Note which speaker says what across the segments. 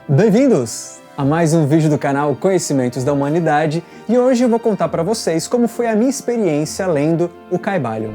Speaker 1: Bem-vindos a mais um vídeo do canal Conhecimentos da Humanidade e hoje eu vou contar para vocês como foi a minha experiência lendo o Kybalion.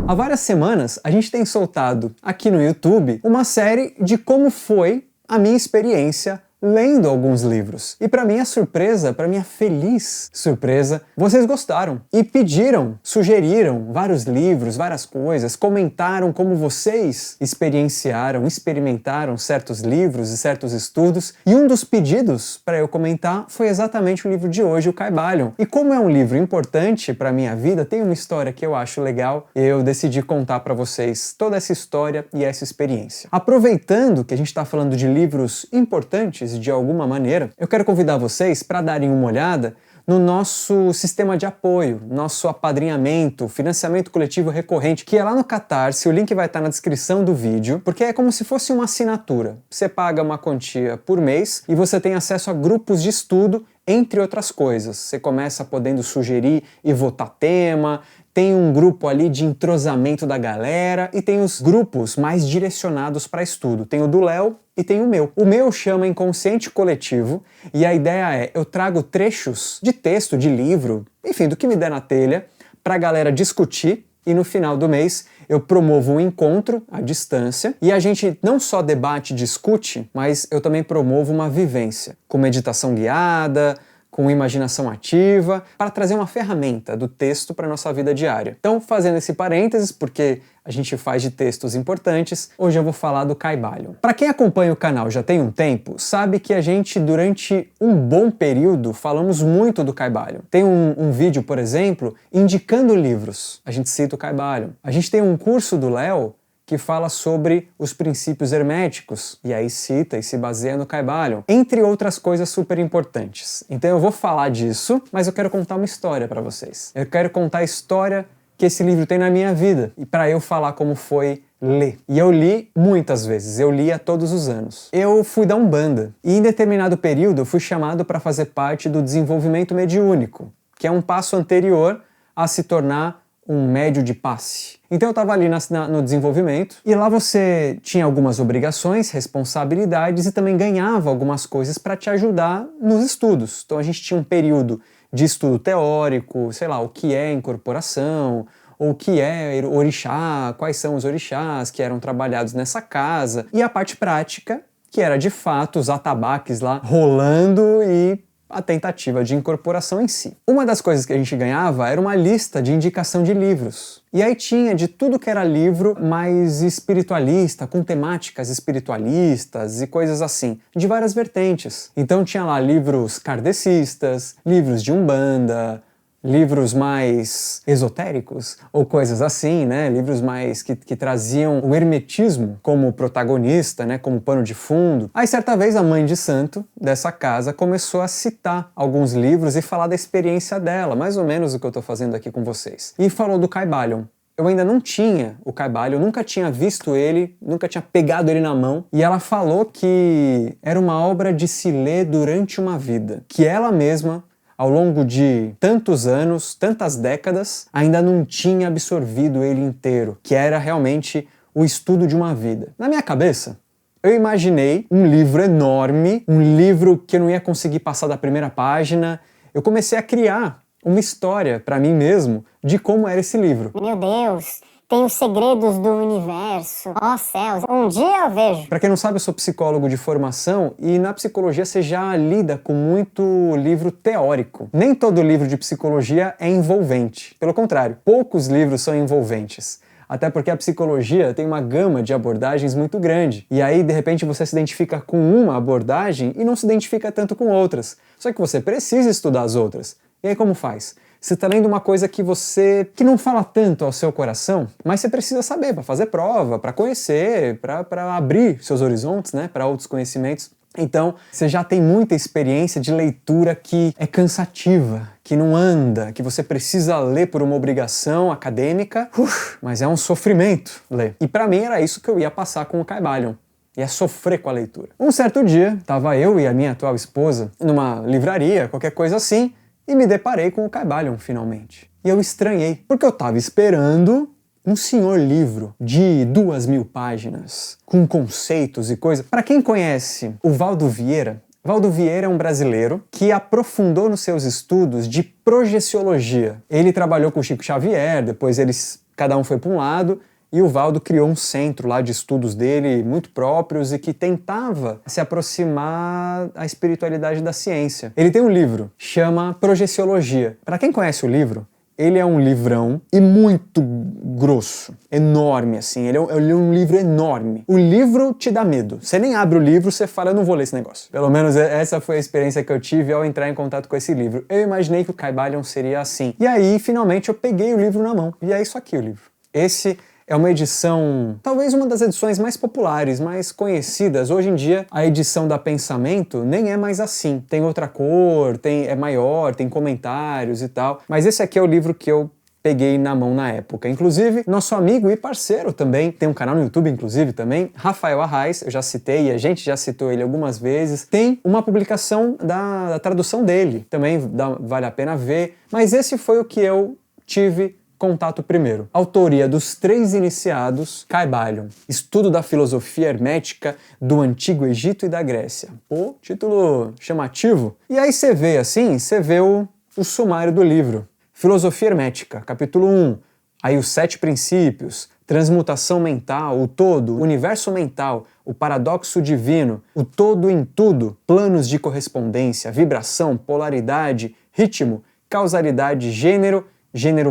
Speaker 1: Há várias semanas a gente tem soltado aqui no YouTube uma série de como foi a minha experiência lendo alguns livros. E para minha surpresa, para minha feliz surpresa, vocês gostaram e pediram, sugeriram vários livros, várias coisas, comentaram como vocês experimentaram certos livros e certos estudos. E um dos pedidos para eu comentar foi exatamente o livro de hoje, o Kybalion. E como é um livro importante para minha vida, tem uma história que eu acho legal, eu decidi contar para vocês toda essa história e essa experiência. Aproveitando que a gente está falando de livros importantes de alguma maneira, eu quero convidar vocês para darem uma olhada no nosso sistema de apoio, nosso apadrinhamento, financiamento coletivo recorrente, que é lá no Catarse, o link vai estar na descrição do vídeo, porque é como se fosse uma assinatura. Você paga uma quantia por mês e você tem acesso a grupos de estudo, entre outras coisas. Você começa podendo sugerir e votar tema, tem um grupo ali de entrosamento da galera e tem os grupos mais direcionados para estudo. Tem o do Léo e tem o meu. O meu chama Inconsciente Coletivo e a ideia é, eu trago trechos de texto, de livro, enfim, do que me der na telha, para a galera discutir e no final do mês eu promovo um encontro à distância e a gente não só debate e discute, mas eu também promovo uma vivência, com meditação guiada, com imaginação ativa, para trazer uma ferramenta do texto para a nossa vida diária. Então, fazendo esse parênteses, porque a gente faz de textos importantes, hoje eu vou falar do Kybalion. Para quem acompanha o canal já tem um tempo, sabe que a gente, durante um bom período, falamos muito do Kybalion. Tem um vídeo, por exemplo, indicando livros. A gente cita o Kybalion. A gente tem um curso do Léo que fala sobre os princípios herméticos, e aí cita e se baseia no Kybalion, entre outras coisas super importantes. Então eu vou falar disso, mas eu quero contar uma história para vocês. Eu quero contar a história que esse livro tem na minha vida, e para eu falar como foi ler. E eu li muitas vezes, eu lia todos os anos. Eu fui da Umbanda, e em determinado período eu fui chamado para fazer parte do desenvolvimento mediúnico, que é um passo anterior a se tornar um médio de passe. Então eu estava ali no desenvolvimento e lá você tinha algumas obrigações, responsabilidades e também ganhava algumas coisas para te ajudar nos estudos. Então a gente tinha um período de estudo teórico, sei lá, o que é incorporação, ou o que é orixá, quais são os orixás que eram trabalhados nessa casa, e a parte prática, que era de fato os atabaques lá rolando e a tentativa de incorporação em si. Uma das coisas que a gente ganhava era uma lista de indicação de livros. E aí tinha de tudo que era livro mais espiritualista, com temáticas espiritualistas e coisas assim, de várias vertentes. Então tinha lá livros kardecistas, livros de Umbanda, livros mais esotéricos, ou coisas assim, né? Livros mais que traziam o hermetismo como protagonista, né? Como pano de fundo. Aí certa vez a mãe de santo dessa casa começou a citar alguns livros e falar da experiência dela, mais ou menos o que eu tô fazendo aqui com vocês. E falou do Kybalion. Eu ainda não tinha o Kybalion, nunca tinha visto ele, nunca tinha pegado ele na mão. E ela falou que era uma obra de se ler durante uma vida, que ela mesma, ao longo de tantos anos, tantas décadas, ainda não tinha absorvido ele inteiro, que era realmente o estudo de uma vida. Na minha cabeça, eu imaginei um livro enorme, um livro que eu não ia conseguir passar da primeira página. Eu comecei a criar uma história para mim mesmo de como era esse livro.
Speaker 2: Meu Deus! Tem os segredos do universo. Ó céus, um dia eu vejo.
Speaker 1: Para quem não sabe, eu sou psicólogo de formação e na psicologia você já lida com muito livro teórico. Nem todo livro de psicologia é envolvente. Pelo contrário, poucos livros são envolventes. Até porque a psicologia tem uma gama de abordagens muito grande. E aí, de repente, você se identifica com uma abordagem e não se identifica tanto com outras. Só que você precisa estudar as outras. E aí como faz? Você está lendo uma coisa que não fala tanto ao seu coração, mas você precisa saber para fazer prova, para conhecer, para abrir seus horizontes, né, para outros conhecimentos. Então, você já tem muita experiência de leitura que é cansativa, que não anda, que você precisa ler por uma obrigação acadêmica, mas é um sofrimento ler. E para mim era isso que eu ia passar com o Kybalion. Ia sofrer com a leitura. Um certo dia, estava eu e a minha atual esposa numa livraria, qualquer coisa assim, e me deparei com o Kybalion finalmente. E eu estranhei, porque eu estava esperando um senhor livro de 2.000 páginas, com conceitos e coisas. Para quem conhece o Valdo Vieira é um brasileiro que aprofundou nos seus estudos de projeciologia. Ele trabalhou com o Chico Xavier, depois cada um foi para um lado, e o Valdo criou um centro lá de estudos dele muito próprios e que tentava se aproximar à espiritualidade da ciência. Ele tem um livro, chama Projeciologia. Para quem conhece o livro, ele é um livrão e muito grosso, enorme assim, ele é um livro enorme. O livro te dá medo, você nem abre o livro, você fala, eu não vou ler esse negócio. Pelo menos essa foi a experiência que eu tive ao entrar em contato com esse livro. Eu imaginei que o Kybalion seria assim. E aí, finalmente, eu peguei o livro na mão. E é isso aqui o livro. Esse é uma edição, talvez uma das edições mais populares, mais conhecidas. Hoje em dia, a edição da Pensamento nem é mais assim. Tem outra cor, é maior, tem comentários e tal. Mas esse aqui é o livro que eu peguei na mão na época. Inclusive, nosso amigo e parceiro também, tem um canal no YouTube, inclusive, também, Rafael Arraes, eu já citei e a gente já citou ele algumas vezes, tem uma publicação da tradução dele. Também vale a pena ver. Mas esse foi o que eu tive contato primeiro. Autoria dos 3 iniciados, Kybalion. Estudo da filosofia hermética do Antigo Egito e da Grécia. Pô, título chamativo. E aí você vê assim, o sumário do livro. Filosofia hermética, capítulo 1. Aí os 7 princípios, transmutação mental, o todo, o universo mental, o paradoxo divino, o todo em tudo, planos de correspondência, vibração, polaridade, ritmo, causalidade, gênero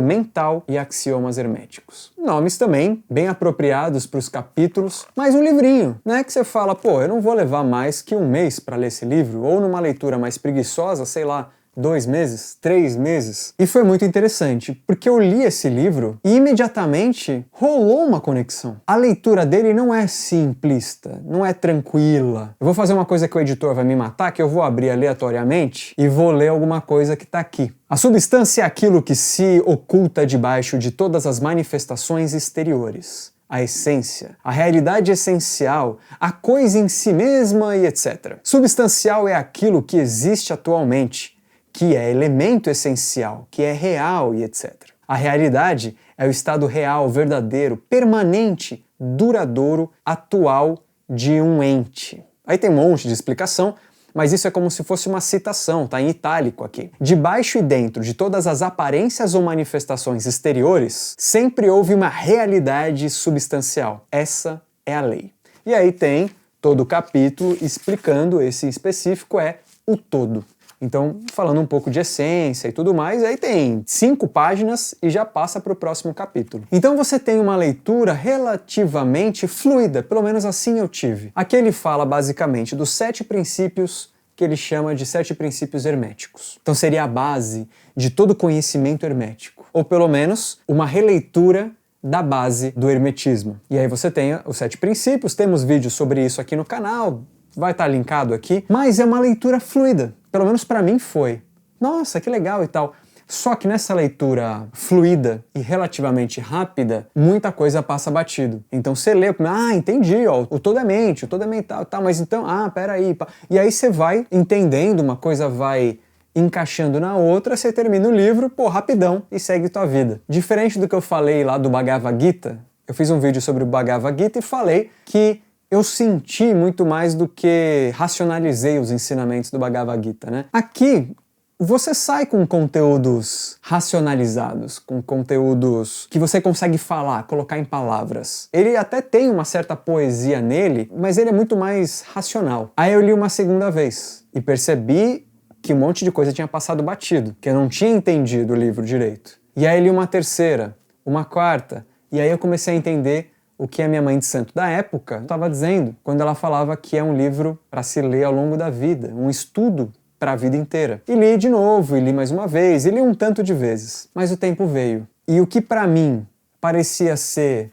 Speaker 1: mental e axiomas herméticos. Nomes também bem apropriados para os capítulos, mas um livrinho, né? Que você fala, pô, eu não vou levar mais que um mês para ler esse livro, ou numa leitura mais preguiçosa, sei lá, 2 meses, 3 meses. E foi muito interessante, porque eu li esse livro e imediatamente rolou uma conexão. A leitura dele não é simplista, não é tranquila. Eu vou fazer uma coisa que o editor vai me matar, que eu vou abrir aleatoriamente e vou ler alguma coisa que está aqui. A substância é aquilo que se oculta debaixo de todas as manifestações exteriores. A essência, a realidade essencial, a coisa em si mesma e etc. Substancial é aquilo que existe atualmente, que é elemento essencial, que é real e etc. A realidade é o estado real, verdadeiro, permanente, duradouro, atual de um ente. Aí tem um monte de explicação, mas isso é como se fosse uma citação, tá em itálico aqui. Debaixo e dentro de todas as aparências ou manifestações exteriores, sempre houve uma realidade substancial. Essa é a lei. E aí tem todo o capítulo explicando, esse específico é o todo. Então, falando um pouco de essência e tudo mais, aí tem 5 páginas e já passa para o próximo capítulo. Então você tem uma leitura relativamente fluida, pelo menos assim eu tive. Aqui ele fala basicamente dos 7 princípios que ele chama de 7 princípios herméticos. Então seria a base de todo conhecimento hermético, ou pelo menos uma releitura da base do hermetismo. E aí você tem os 7 princípios, temos vídeos sobre isso aqui no canal, vai estar linkado aqui, mas é uma leitura fluida. Pelo menos para mim foi. Nossa, que legal e tal. Só que nessa leitura fluida e relativamente rápida, muita coisa passa batido. Então você lê, entendi, ó, o todo é mente, o todo é mental, tá, mas então, peraí. E aí você vai entendendo, uma coisa vai encaixando na outra, você termina o livro, rapidão, e segue tua vida. Diferente do que eu falei lá do Bhagavad Gita, eu fiz um vídeo sobre o Bhagavad Gita e falei que eu senti muito mais do que racionalizei os ensinamentos do Bhagavad Gita, né? Aqui, você sai com conteúdos racionalizados, com conteúdos que você consegue falar, colocar em palavras. Ele até tem uma certa poesia nele, mas ele é muito mais racional. Aí eu li uma segunda vez e percebi que um monte de coisa tinha passado batido, que eu não tinha entendido o livro direito. E aí li uma terceira, uma quarta, e aí eu comecei a entender o que a minha mãe de santo da época estava dizendo, quando ela falava que é um livro para se ler ao longo da vida, um estudo para a vida inteira. E li de novo, e li mais uma vez, e li um tanto de vezes. Mas o tempo veio. E o que para mim parecia ser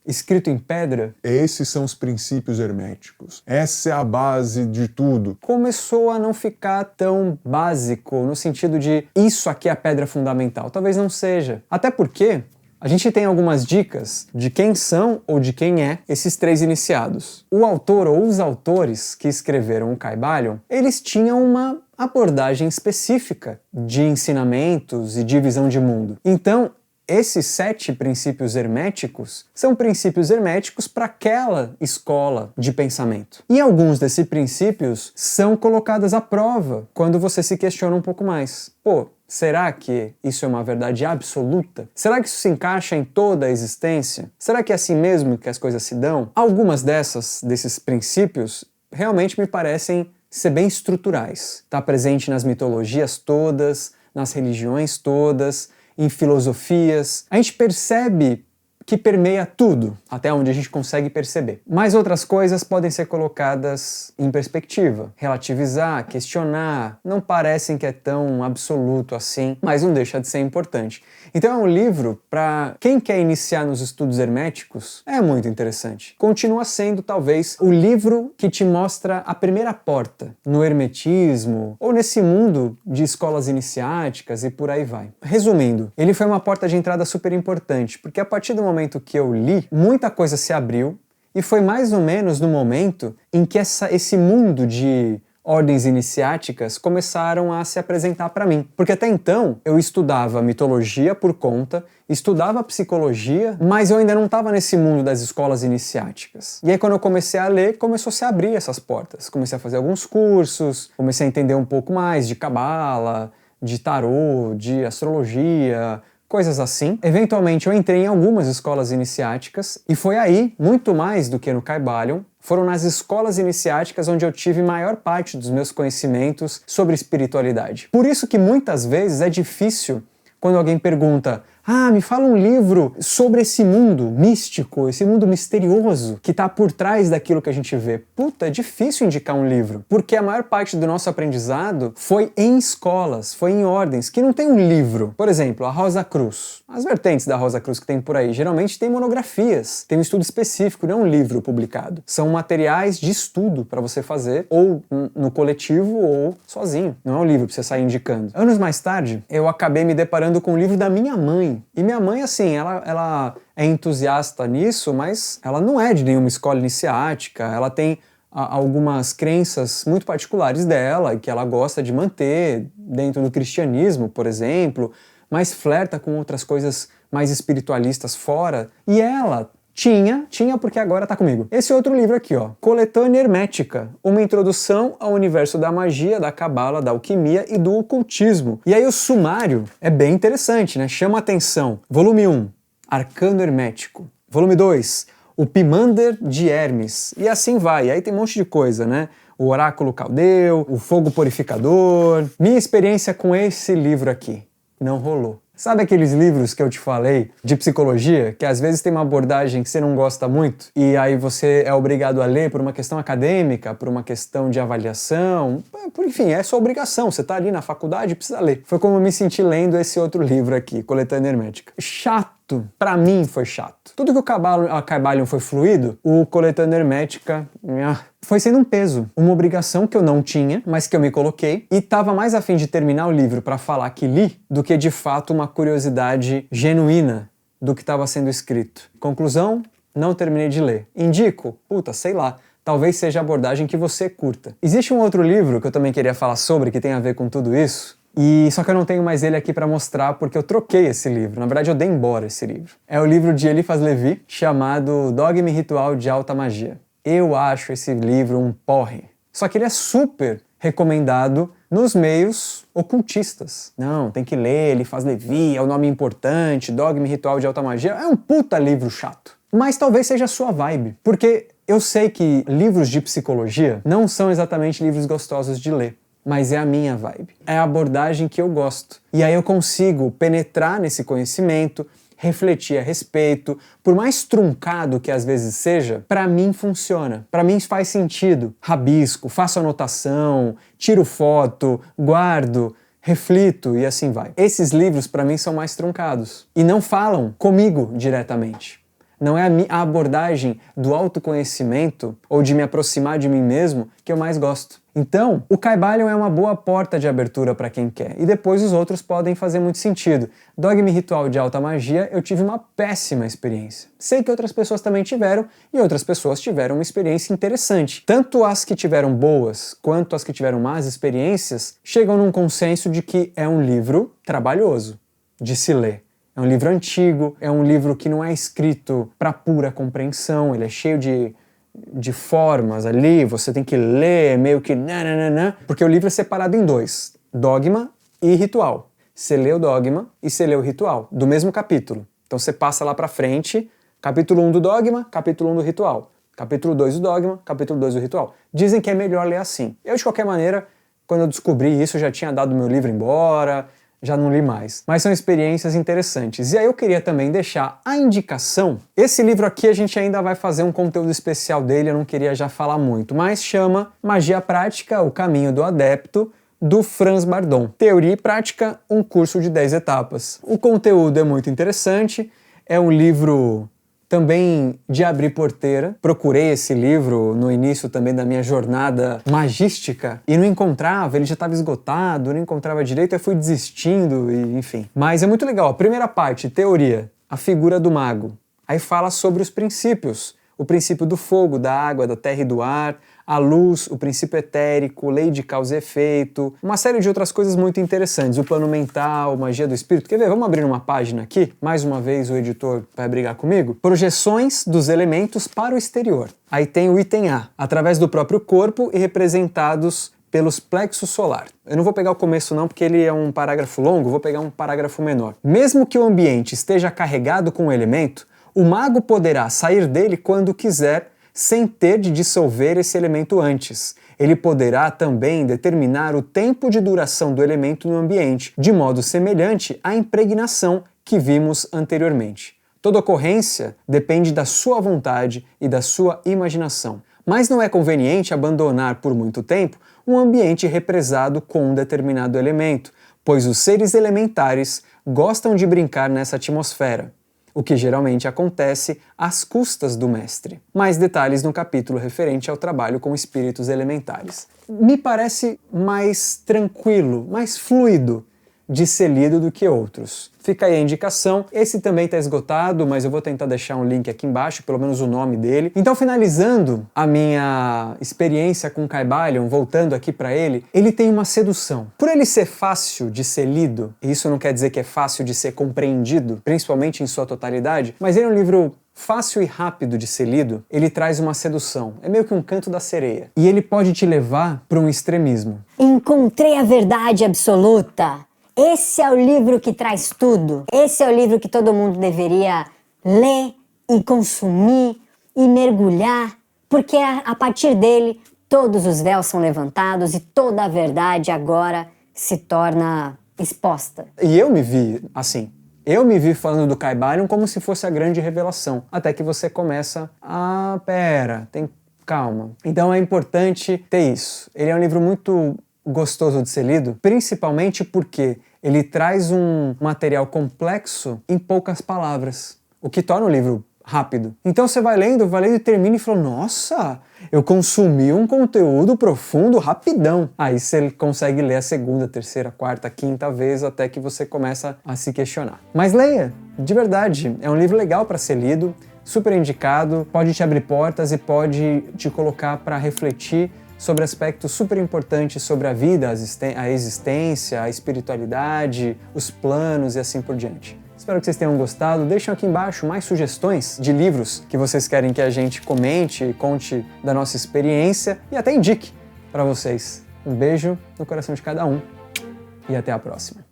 Speaker 1: escrito em pedra,
Speaker 3: esses são os princípios herméticos. Essa é a base de tudo.
Speaker 1: Começou a não ficar tão básico, no sentido de isso aqui é a pedra fundamental. Talvez não seja. Até porque a gente tem algumas dicas de quem são ou de quem é esses 3 iniciados. O autor ou os autores que escreveram o Kybalion, eles tinham uma abordagem específica de ensinamentos e de visão de mundo. Então, esses 7 princípios herméticos são princípios herméticos para aquela escola de pensamento. E alguns desses princípios são colocados à prova quando você se questiona um pouco mais. Pô, será que isso é uma verdade absoluta? Será que isso se encaixa em toda a existência? Será que é assim mesmo que as coisas se dão? Algumas desses princípios realmente me parecem ser bem estruturais. Está presente nas mitologias todas, nas religiões todas, em filosofias. A gente percebe que permeia tudo, até onde a gente consegue perceber. Mas outras coisas podem ser colocadas em perspectiva, relativizar, questionar, não parecem que é tão absoluto assim, mas não deixa de ser importante. Então é um livro para quem quer iniciar nos estudos herméticos, é muito interessante. Continua sendo talvez o livro que te mostra a primeira porta no hermetismo ou nesse mundo de escolas iniciáticas e por aí vai. Resumindo, ele foi uma porta de entrada super importante, porque a partir do momento que eu li, muita coisa se abriu e foi mais ou menos no momento em que esse mundo de ordens iniciáticas começaram a se apresentar para mim. Porque até então eu estudava mitologia por conta, estudava psicologia, mas eu ainda não estava nesse mundo das escolas iniciáticas. E aí quando eu comecei a ler, começou a se abrir essas portas. Comecei a fazer alguns cursos, comecei a entender um pouco mais de cabala, de tarô, de astrologia, coisas assim. Eventualmente eu entrei em algumas escolas iniciáticas e foi aí, muito mais do que no Kybalion, foram nas escolas iniciáticas onde eu tive maior parte dos meus conhecimentos sobre espiritualidade. Por isso que muitas vezes é difícil quando alguém pergunta: ah, me fala um livro sobre esse mundo místico, esse mundo misterioso que está por trás daquilo que a gente vê. Puta, é difícil indicar um livro, porque a maior parte do nosso aprendizado foi em escolas, foi em ordens, que não tem um livro. Por exemplo, a Rosa Cruz. As vertentes da Rosa Cruz que tem por aí, geralmente tem monografias, tem um estudo específico, não é um livro publicado. São materiais de estudo para você fazer, ou no coletivo, ou sozinho. Não é um livro para você sair indicando. Anos mais tarde, eu acabei me deparando com o livro da minha mãe. E minha mãe, assim, ela é entusiasta nisso, mas ela não é de nenhuma escola iniciática, ela tem algumas crenças muito particulares dela, que ela gosta de manter dentro do cristianismo, por exemplo, mas flerta com outras coisas mais espiritualistas fora, e ela tinha porque agora tá comigo. Esse outro livro aqui, ó, Coletânea Hermética, uma introdução ao universo da magia, da cabala, da alquimia e do ocultismo. E aí o sumário é bem interessante, né? Chama atenção. Volume 1, Arcano Hermético. Volume 2, o Pimander de Hermes. E assim vai. E aí tem um monte de coisa, né? O Oráculo Caldeu, o Fogo Purificador. Minha experiência com esse livro aqui não rolou. Sabe aqueles livros que eu te falei de psicologia, que às vezes tem uma abordagem que você não gosta muito e aí você é obrigado a ler por uma questão acadêmica, por uma questão de avaliação, enfim, é sua obrigação, você tá ali na faculdade e precisa ler. Foi como eu me senti lendo esse outro livro aqui, Coletânea Hermética. Chato, pra mim foi chato. Tudo que a Kybalion foi fluido, o Coletânea Hermética foi sendo um peso, uma obrigação que eu não tinha, mas que eu me coloquei, e tava mais a fim de terminar o livro para falar que li, do que de fato uma curiosidade genuína do que estava sendo escrito. Conclusão, não terminei de ler. Indico? Puta, sei lá. Talvez seja a abordagem que você curta. Existe um outro livro que eu também queria falar sobre, que tem a ver com tudo isso, e só que eu não tenho mais ele aqui para mostrar porque eu troquei esse livro. Na verdade, eu dei embora esse livro. É o livro de Eliphas Levi, chamado Dogma e Ritual de Alta Magia. Eu acho esse livro um porre. Só que ele é super recomendado nos meios ocultistas. Não, tem que ler, Eliphas Levi, é um nome importante, Dogma e Ritual de Alta Magia. É um puta livro chato. Mas talvez seja a sua vibe. Porque eu sei que livros de psicologia não são exatamente livros gostosos de ler. Mas é a minha vibe. É a abordagem que eu gosto. E aí eu consigo penetrar nesse conhecimento, refletir a respeito, por mais truncado que às vezes seja, para mim funciona. Para mim faz sentido. Rabisco, faço anotação, tiro foto, guardo, reflito e assim vai. Esses livros para mim são mais truncados e não falam comigo diretamente. Não é a abordagem do autoconhecimento ou de me aproximar de mim mesmo que eu mais gosto. Então, o Kybalion é uma boa porta de abertura para quem quer, e depois os outros podem fazer muito sentido. Dogma e Ritual de Alta Magia, eu tive uma péssima experiência. Sei que outras pessoas também tiveram, e outras pessoas tiveram uma experiência interessante. Tanto as que tiveram boas, quanto as que tiveram más experiências, chegam num consenso de que é um livro trabalhoso de se ler. É um livro antigo, é um livro que não é escrito para pura compreensão, ele é cheio de formas ali, você tem que ler meio que nananana, porque o livro é separado em dois, dogma e ritual. Você lê o dogma e você lê o ritual, do mesmo capítulo. Então você passa lá pra frente, capítulo 1 do dogma, capítulo 1 do ritual. Capítulo 2 do dogma, capítulo 2 do ritual. Dizem que é melhor ler assim. Eu, de qualquer maneira, quando eu descobri isso, já tinha dado meu livro embora, já não li mais. Mas são experiências interessantes. E aí eu queria também deixar a indicação. Esse livro aqui a gente ainda vai fazer um conteúdo especial dele, eu não queria já falar muito, mas chama Magia Prática, o Caminho do Adepto, do Franz Bardon. Teoria e Prática, um curso de 10 etapas. O conteúdo é muito interessante, é um livro também de abrir porteira. Procurei esse livro no início também da minha jornada magística e não encontrava, ele já estava esgotado, não encontrava direito, eu fui desistindo e enfim. Mas é muito legal. A primeira parte, teoria, a figura do mago. Aí fala sobre os princípios. O princípio do fogo, da água, da terra e do ar, a luz, o princípio etérico, lei de causa e efeito, uma série de outras coisas muito interessantes, o plano mental, magia do espírito. Quer ver? Vamos abrir uma página aqui, mais uma vez o editor vai brigar comigo. Projeções dos elementos para o exterior. Aí tem o item A, através do próprio corpo e representados pelos plexos solar. Eu não vou pegar o começo não, porque ele é um parágrafo longo, vou pegar um parágrafo menor. Mesmo que o ambiente esteja carregado com o elemento, o mago poderá sair dele quando quiser, sem ter de dissolver esse elemento antes. Ele poderá também determinar o tempo de duração do elemento no ambiente, de modo semelhante à impregnação que vimos anteriormente. Toda ocorrência depende da sua vontade e da sua imaginação. Mas não é conveniente abandonar por muito tempo um ambiente represado com um determinado elemento, pois os seres elementares gostam de brincar nessa atmosfera, o que geralmente acontece às custas do mestre. Mais detalhes no capítulo referente ao trabalho com espíritos elementares. Me parece mais tranquilo, mais fluido de ser lido do que outros. Fica aí a indicação. Esse também está esgotado, mas eu vou tentar deixar um link aqui embaixo, pelo menos o nome dele. Então, finalizando a minha experiência com Kybalion, voltando aqui para ele tem uma sedução. Por ele ser fácil de ser lido, e isso não quer dizer que é fácil de ser compreendido, principalmente em sua totalidade, mas ele é um livro fácil e rápido de ser lido, ele traz uma sedução. É meio que um canto da sereia. E ele pode te levar para um extremismo.
Speaker 2: Encontrei a verdade absoluta. Esse é o livro que traz tudo. Esse é o livro que todo mundo deveria ler e consumir e mergulhar, porque a partir dele todos os véus são levantados e toda a verdade agora se torna exposta.
Speaker 1: E eu me vi assim. Eu me vi falando do Kybalion como se fosse a grande revelação, até que você começa calma. Então é importante ter isso. Ele é um livro muito gostoso de ser lido, principalmente porque ele traz um material complexo em poucas palavras, o que torna o livro rápido. Então você vai lendo e termina e fala, nossa, eu consumi um conteúdo profundo rapidão. Aí você consegue ler a segunda, terceira, quarta, quinta vez até que você começa a se questionar. Mas leia, de verdade, é um livro legal para ser lido, super indicado, pode te abrir portas e pode te colocar para refletir sobre aspectos super importantes sobre a vida, a existência, a espiritualidade, os planos e assim por diante. Espero que vocês tenham gostado. Deixem aqui embaixo mais sugestões de livros que vocês querem que a gente comente, conte da nossa experiência e até indique para vocês. Um beijo no coração de cada um e até a próxima.